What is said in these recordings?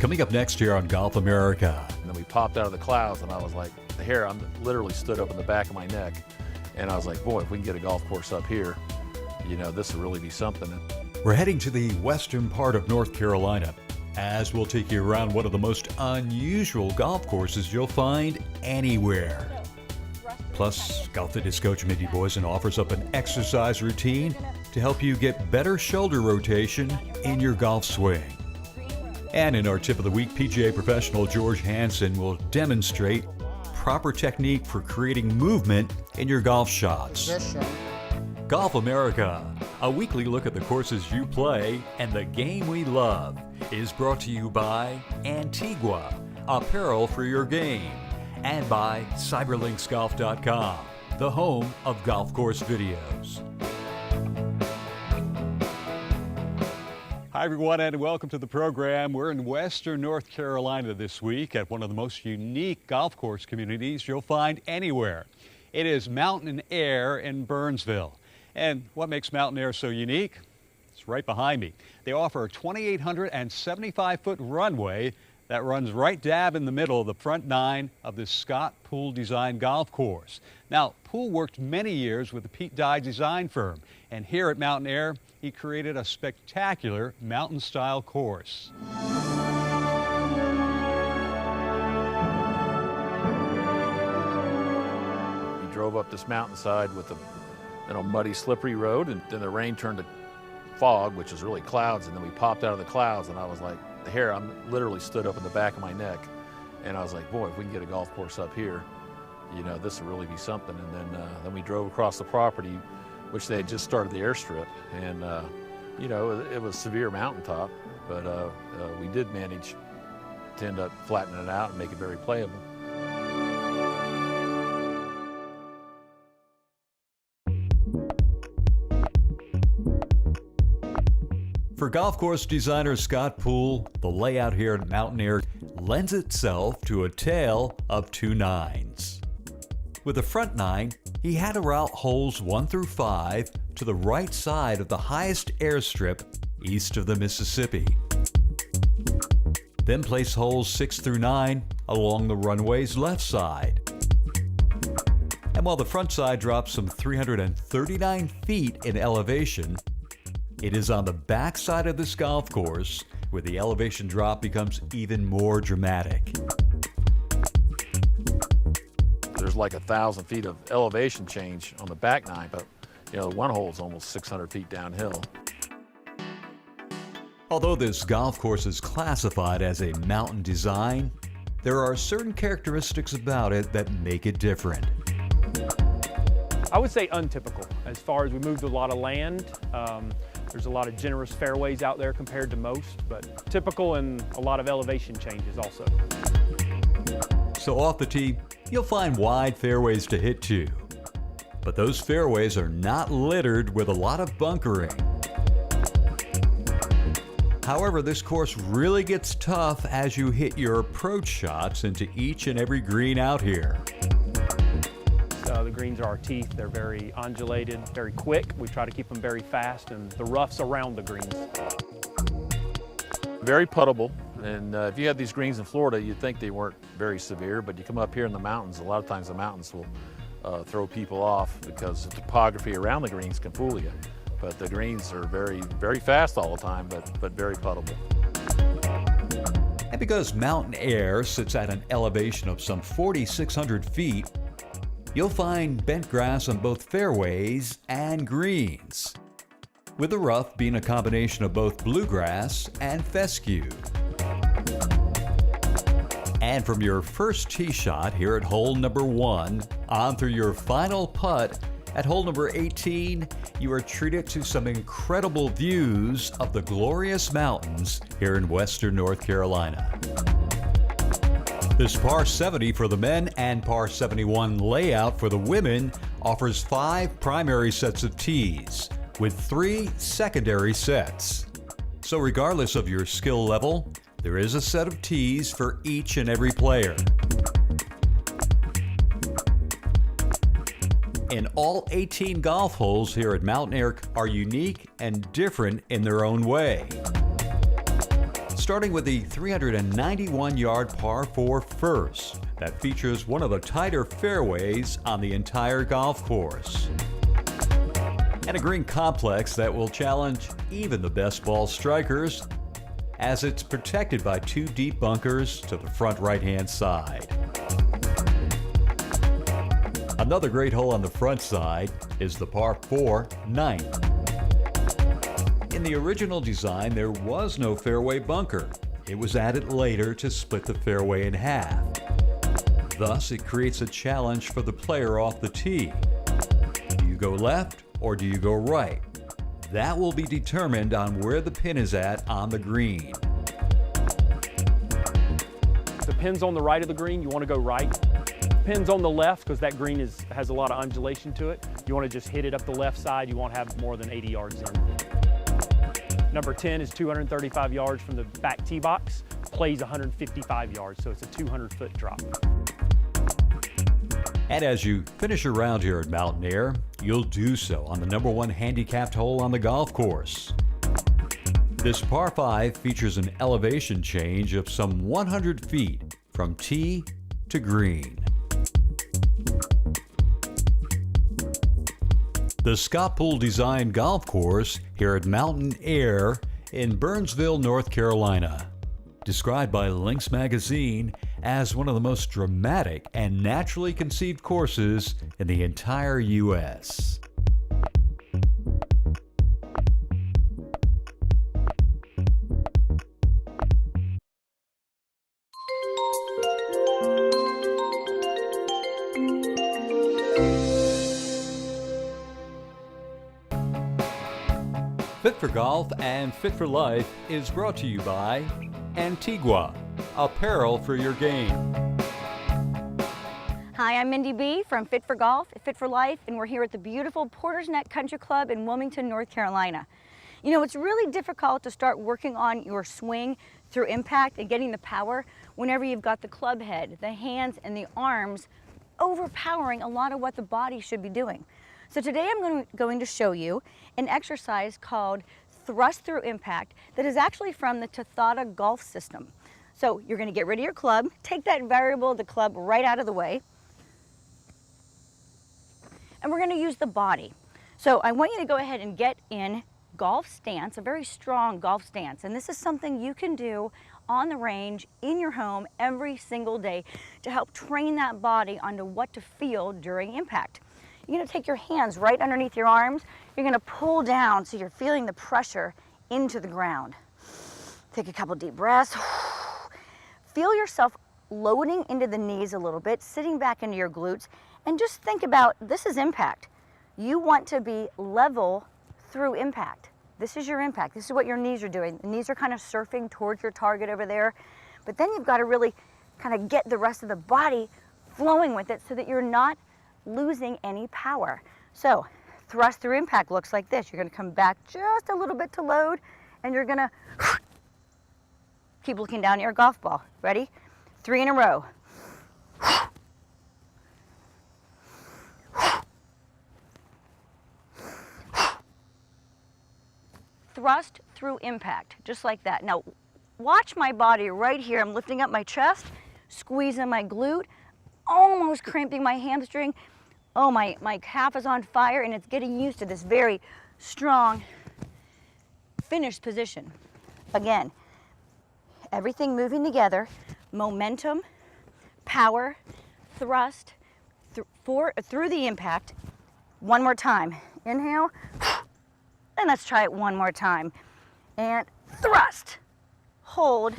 coming up next here on Golf America. And then we popped out of the clouds, and I was like, the hair literally stood up in the back of my neck. And I was like, boy, if we can get a golf course up here, you know, this will really be something. We're heading to the western part of North Carolina, as we'll take you around one of the most unusual golf courses you'll find anywhere. Plus, Golf Fitness coach Mindy Boysen offers up an exercise routine to help you get better shoulder rotation in your golf swing. And in our tip of the week, PGA professional George Hansen will demonstrate proper technique for creating movement in your golf shots. Golf America, a weekly look at the courses you play and the game we love, is brought to you by Antigua, apparel for your game, and by cyberlinksgolf.com, the home of golf course videos. Hi everyone, and welcome to the program. We're in western North Carolina this week at one of the most unique golf course communities you'll find anywhere. It is Mountain Air in Burnsville. And what makes Mountain Air so unique? It's right behind me. They offer a 2,875-foot runway that runs right dab in the middle of the front nine of this Scott Poole design golf course. Now, Poole worked many years with the Pete Dye design firm, and here at Mountain Air, he created a spectacular mountain-style course. We drove up this mountainside with a muddy, slippery road, and then the rain turned to fog, which is really clouds, and then we popped out of the clouds, and I was like, the hair literally stood up in the back of my neck, and I was like, boy, if we can get a golf course up here, you know, this will really be something. And then we drove across the property, which they had just started the airstrip, and you know, it was severe mountaintop, but we did manage to end up flattening it out and make it very playable. For golf course designer Scott Poole, the layout here at Mountain Air lends itself to a tale of two nines. With the front nine, he had to route holes 1 through 5 to the right side of the highest airstrip east of the Mississippi. Then place holes 6 through 9 along the runway's left side. And while the front side drops some 339 feet in elevation, it is on the back side of this golf course where the elevation drop becomes even more dramatic. There's like 1,000 feet of elevation change on the back nine, but you know, one hole is almost 600 feet downhill. Although this golf course is classified as a mountain design, there are certain characteristics about it that make it different. I would say untypical. As far as we moved a lot of land, there's a lot of generous fairways out there compared to most, but typical and a lot of elevation changes also. So off the tee, you'll find wide fairways to hit to. But those fairways are not littered with a lot of bunkering. However, this course really gets tough as you hit your approach shots into each and every green out here. The greens are our teeth. They're very undulated, very quick. We try to keep them very fast, and the roughs around the greens. Very puttable, and if you had these greens in Florida, you'd think they weren't very severe, but you come up here in the mountains, a lot of times the mountains will throw people off because the topography around the greens can fool you. But the greens are very, very fast all the time, but very puttable. And because Mountain Air sits at an elevation of some 4,600 feet, you'll find bent grass on both fairways and greens, with the rough being a combination of both bluegrass and fescue. And from your first tee shot here at hole number 1 on through your final putt at hole number 18, you are treated to some incredible views of the glorious mountains here in western North Carolina. This par 70 for the men and par 71 layout for the women offers 5 primary sets of tees with 3 secondary sets. So regardless of your skill level, there is a set of tees for each and every player. And all 18 golf holes here at Mountain Air are unique and different in their own way. Starting with the 391-yard par 4 first, that features one of the tighter fairways on the entire golf course. And a green complex that will challenge even the best ball strikers, as it's protected by 2 deep bunkers to the front right-hand side. Another great hole on the front side is the par 4 ninth. In the original design, there was no fairway bunker. It was added later to split the fairway in half. Thus, it creates a challenge for the player off the tee. Do you go left or do you go right? That will be determined on where the pin is at on the green. The pin's on the right of the green, you want to go right. Pin's on the left because that green has a lot of undulation to it. You want to just hit it up the left side. You won't have more than 80 yards in. Number 10 is 235 yards from the back tee box, plays 155 yards, so it's a 200-foot drop. And as you finish your round here at Mountain Air, you'll do so on the number 1 handicapped hole on the golf course. This par 5 features an elevation change of some 100 feet from tee to green. The Scott Poole designed golf course here at Mountain Air in Burnsville, North Carolina. Described by Links Magazine as one of the most dramatic and naturally conceived courses in the entire U.S. Fit for Golf and Fit for Life is brought to you by Antigua, apparel for your game. Hi, I'm Mindy B. from Fit for Golf, Fit for Life, and we're here at the beautiful Porter's Neck Country Club in Wilmington, North Carolina. You know, it's really difficult to start working on your swing through impact and getting the power whenever you've got the club head, the hands, and the arms overpowering a lot of what the body should be doing. So today I'm going to show you an exercise called Thrust Through Impact that is actually from the Tathata golf system. So you're going to get rid of your club, take that variable, the club, right out of the way, and we're going to use the body. So I want you to go ahead and get in golf stance, a very strong golf stance, and this is something you can do on the range, in your home, every single day to help train that body onto what to feel during impact. You're going to take your hands right underneath your arms. You're going to pull down so you're feeling the pressure into the ground. Take a couple deep breaths. Feel yourself loading into the knees a little bit, sitting back into your glutes, and just think about, this is impact. You want to be level through impact. This is your impact. This is what your knees are doing. The knees are kind of surfing towards your target over there, but then you've got to really kind of get the rest of the body flowing with it so that you're not losing any power. So thrust through impact looks like this. You're going to come back just a little bit to load, and you're going to keep looking down at your golf ball. Ready? 3 in a row. Thrust through impact, just like that. Now watch my body right here. I'm lifting up my chest, squeezing my glute, almost cramping my hamstring. Oh, my calf is on fire, and it's getting used to this very strong finished position. Again, everything moving together, momentum, power, thrust, through the impact. One more time. Inhale, and let's try it one more time. And thrust, hold.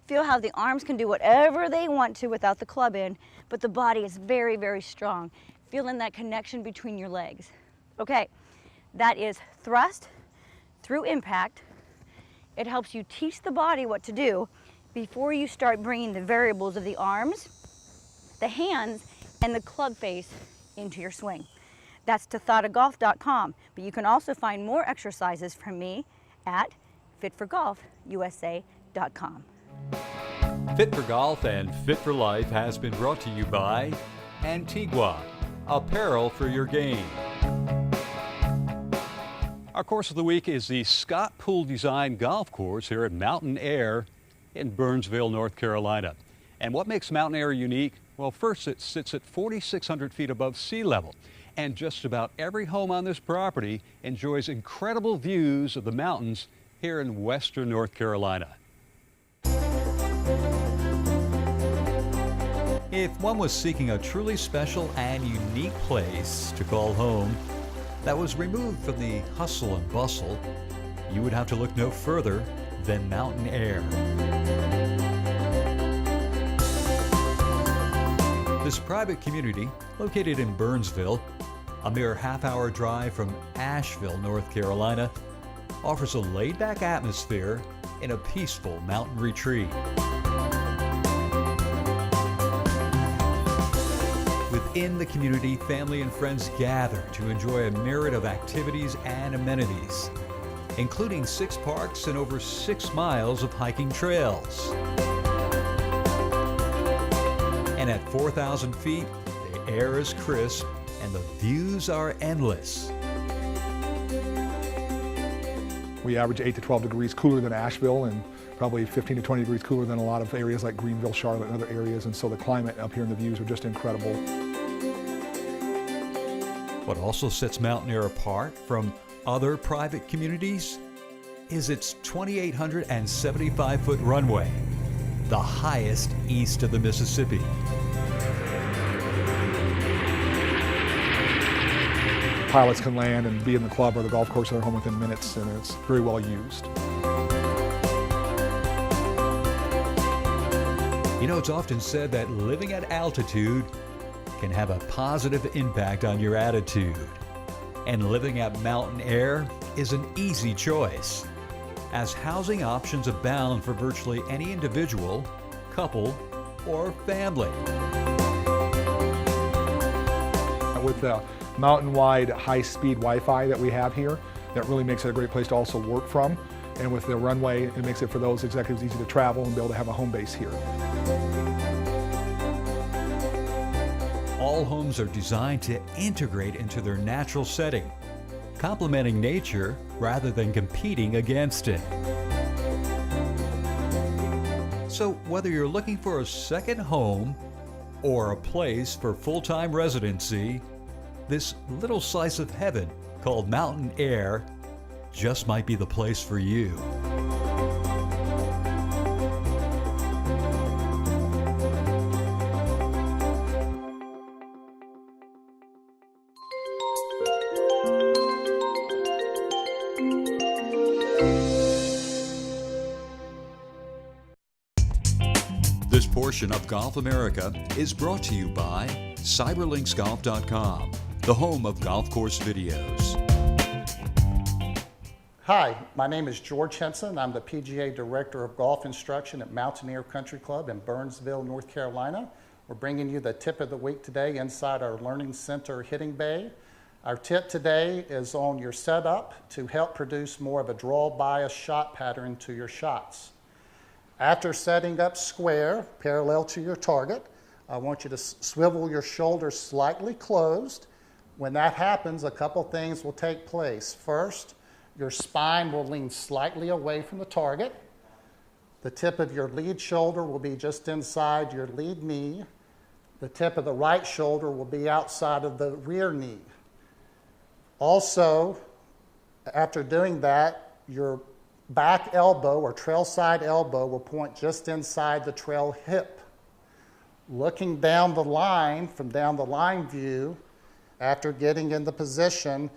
Feel how the arms can do whatever they want to without the club in, but the body is very, very strong. Feeling that connection between your legs. Okay, that is thrust through impact. It helps you teach the body what to do before you start bringing the variables of the arms, the hands, and the club face into your swing. That's tathatagolf.com, but you can also find more exercises from me at fitforgolfusa.com. Fit for Golf and Fit for Life has been brought to you by Antigua, apparel for your game. Our course of the week is the Scott Pool Design Golf Course here at Mountain Air in Burnsville, North Carolina. And what makes Mountain Air unique? Well, first, it sits at 4,600 feet above sea level. And just about every home on this property enjoys incredible views of the mountains here in western North Carolina. If one was seeking a truly special and unique place to call home that was removed from the hustle and bustle, you would have to look no further than Mountain Air. This private community, located in Burnsville, a mere half-hour drive from Asheville, North Carolina, offers a laid-back atmosphere in a peaceful mountain retreat. Within the community, family and friends gather to enjoy a myriad of activities and amenities, including 6 parks and over 6 miles of hiking trails. And at 4,000 feet, the air is crisp and the views are endless. We average 8 to 12 degrees cooler than Asheville and probably 15 to 20 degrees cooler than a lot of areas like Greenville, Charlotte, and other areas. And so the climate up here and the views are just incredible. What also sets Mountain Air apart from other private communities is its 2,875-foot runway, the highest east of the Mississippi. Pilots can land and be in the club or the golf course at their home within minutes, and it's very well used. You know, it's often said that living at altitude can have a positive impact on your attitude. And living at Mountain Air is an easy choice, as housing options abound for virtually any individual, couple, or family. With the mountain-wide high-speed Wi-Fi that we have here, that really makes it a great place to also work from. And with the runway, it makes it for those executives easy to travel and be able to have a home base here. All homes are designed to integrate into their natural setting, complementing nature rather than competing against it. So whether you're looking for a second home or a place for full-time residency, this little slice of heaven called Mountain Air just might be the place for you. This portion of Golf America is brought to you by CyberLinksGolf.com, the home of golf course videos. Hi, my name is George Henson. I'm the PGA Director of Golf Instruction at Mountain Air Country Club in Burnsville, North Carolina. We're bringing you the tip of the week today inside our Learning Center hitting bay. Our tip today is on your setup to help produce more of a draw bias shot pattern to your shots. After setting up square, parallel to your target, I want you to swivel your shoulders slightly closed. When that happens, a couple things will take place. First, your spine will lean slightly away from the target. The tip of your lead shoulder will be just inside your lead knee. The tip of the right shoulder will be outside of the rear knee. Also, after doing that, your back elbow or trail side elbow will point just inside the trail hip. Looking down the line, from down the line view, after getting in the position,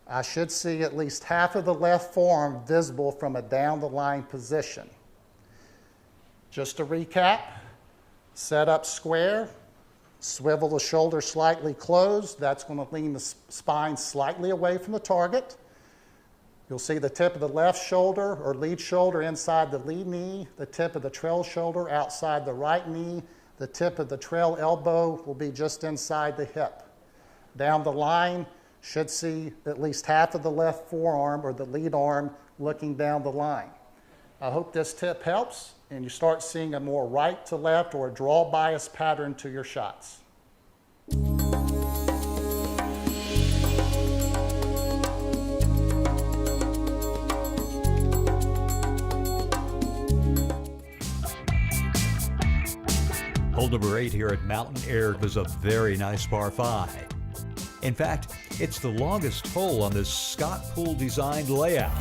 I should see at least half of the left forearm visible from a down the line position. Just to recap, set up square, swivel the shoulder slightly closed. That's going to lean the spine slightly away from the target. You'll see the tip of the left shoulder or lead shoulder inside the lead knee, the tip of the trail shoulder outside the right knee, the tip of the trail elbow will be just inside the hip. Down the line, should see at least half of the left forearm or the lead arm looking down the line. I hope this tip helps and you start seeing a more right to left or a draw bias pattern to your shots. Hole number 8 here at Mountain Air is a very nice par 5. In fact, it's the longest hole on this Scott Pool designed layout.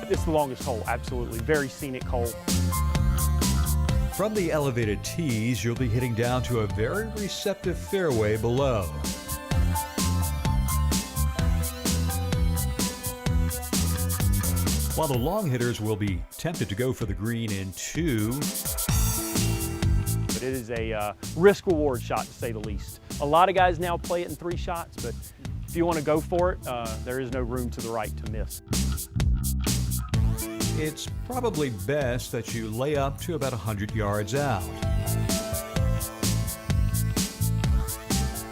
It's the longest hole, absolutely. Very scenic hole. From the elevated tees, you'll be hitting down to a very receptive fairway below. While the long hitters will be tempted to go for the green in 2, But it is a risk-reward shot, to say the least. A lot of guys now play it in 3 shots, but if you want to go for it, there is no room to the right to miss. it's probably best that you lay up to about 100 yards out.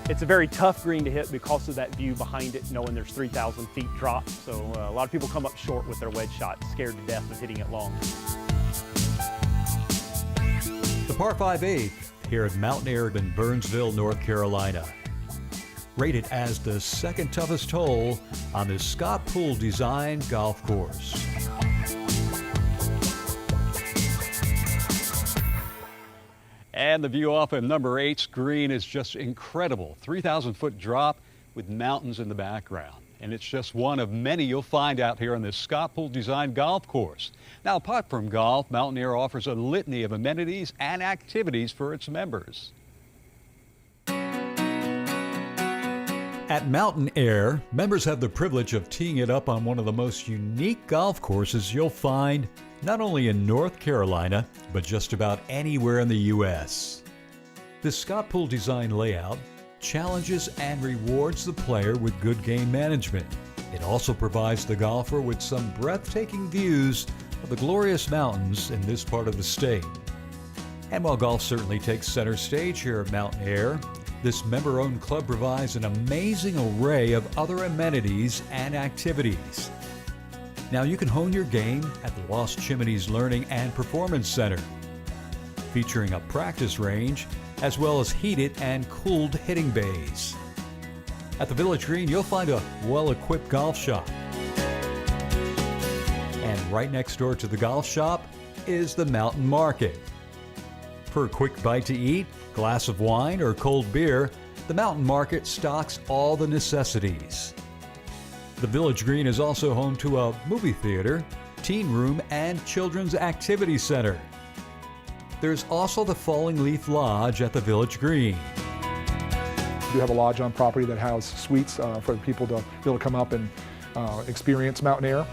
It's a very tough green to hit because of that view behind it, knowing there's 3,000 feet drop. So a lot of people come up short with their wedge shot, scared to death of hitting it long. The par 5 8th here at Mountain Air in Burnsville, North Carolina. Rated as the second toughest hole on this Scott Pool designed golf course. And the view off of number 8's green is just incredible. 3,000-foot drop with mountains in the background. And it's just one of many you'll find out here on this Scott Pool designed golf course. Now, apart from golf, Mountain Air offers a litany of amenities and activities for its members. At Mountain Air, members have the privilege of teeing it up on one of the most unique golf courses you'll find not only in North Carolina, but just about anywhere in the U.S. This Scott Pool design layout challenges and rewards the player with good game management. It also provides the golfer with some breathtaking views of the glorious mountains in this part of the state. And while golf certainly takes center stage here at Mountain Air, this member-owned club provides an amazing array of other amenities and activities. Now you can hone your game at the Lost Chimneys Learning and Performance Center, featuring a practice range as well as heated and cooled hitting bays. At the Village Green, you'll find a well-equipped golf shop. And right next door to the golf shop is the Mountain Market. For a quick bite to eat, glass of wine, or cold beer, the Mountain Market stocks all the necessities. The Village Green is also home to a movie theater, teen room, and children's activity center. There's also the Falling Leaf Lodge at the Village Green. We do have a lodge on property that has suites for people to be able to come up and experience Mountain Air.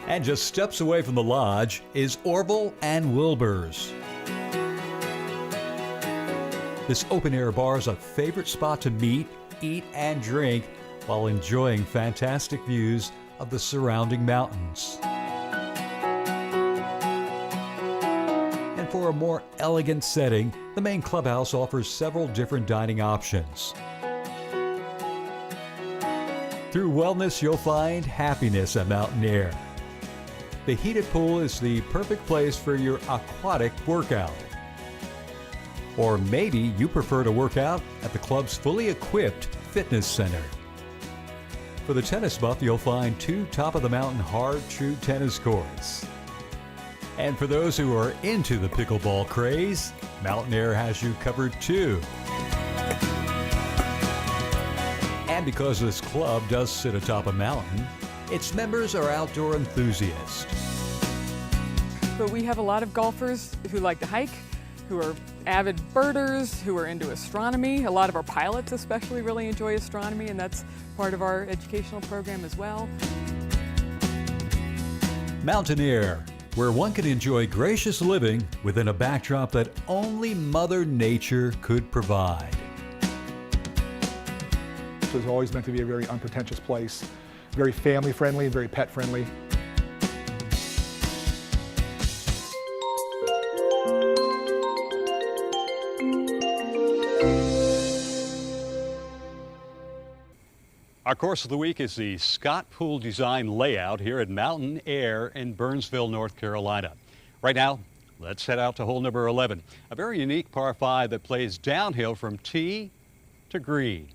And just steps away from the lodge is Orville and Wilbur's. This open-air bar is a favorite spot to meet, eat, and drink while enjoying fantastic views of the surrounding mountains. And for a more elegant setting, the main clubhouse offers several different dining options. Through wellness, you'll find happiness at Mountain Air. The heated pool is the perfect place for your aquatic workout. Or maybe you prefer to work out at the club's fully equipped fitness center. For the tennis buff, you'll find 2 top-of-the-mountain hard true tennis courts. And for those who are into the pickleball craze, Mountain Air has you covered too. And because this club does sit atop a mountain, its members are outdoor enthusiasts. But we have a lot of golfers who like to hike, who are avid birders, who are into astronomy. A lot of our pilots especially really enjoy astronomy, and that's part of our educational program as well. Mountain Air, where one can enjoy gracious living within a backdrop that only Mother Nature could provide. It was always meant to be a very unpretentious place, very family-friendly and very pet-friendly. Our course of the week is the Scott Pool design layout here at Mountain Air in Burnsville, North Carolina. Right now, let's head out to hole number 11, a very unique par 5 that plays downhill from tee to green.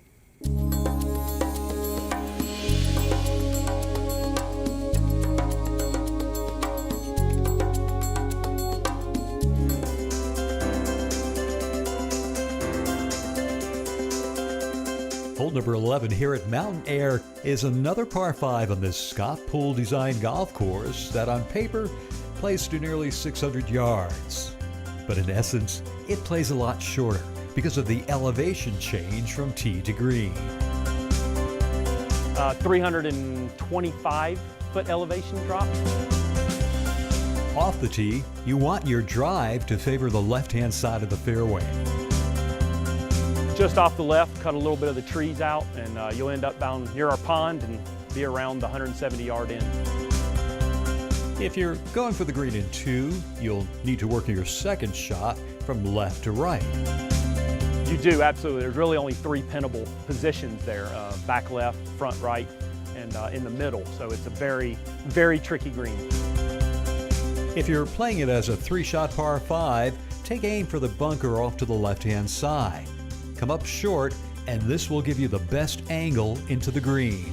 hole number 11 here at Mountain Air is another par 5 on this Scott Poole design golf course that on paper plays to nearly 600 yards. But in essence, it plays a lot shorter because of the elevation change from tee to green. 325-foot elevation drop. Off the tee, you want your drive to favor the left-hand side of the fairway. Just off the left, cut a little bit of the trees out, and you'll end up down near our pond and be around the 170-yard end. If you're going for the green in 2, you'll need to work your second shot from left to right. You do, absolutely. There's really only 3 pinnable positions there, back left, front right, and in the middle. So it's a very, very tricky green. If you're playing it as a 3-shot par 5, take aim for the bunker off to the left-hand side. Come up short, and this will give you the best angle into the green.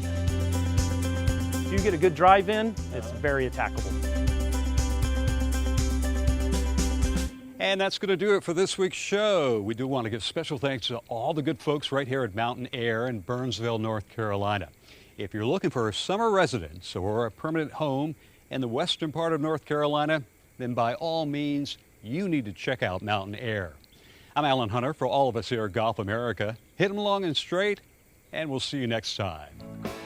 If you get a good drive in, it's very attackable. And that's going to do it for this week's show. We do want to give special thanks to all the good folks right here at Mountain Air in Burnsville, North Carolina. If you're looking for a summer residence or a permanent home in the western part of North Carolina, then by all means, you need to check out Mountain Air. I'm Alan Hunter for all of us here at Golf America. Hit 'em long and straight, and we'll see you next time.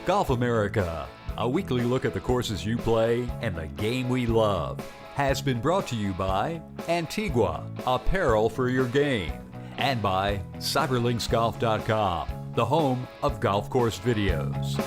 Golf America, a weekly look at the courses you play and the game we love, has been brought to you by Antigua, apparel for your game, and by CyberLinksGolf.com, the home of golf course videos.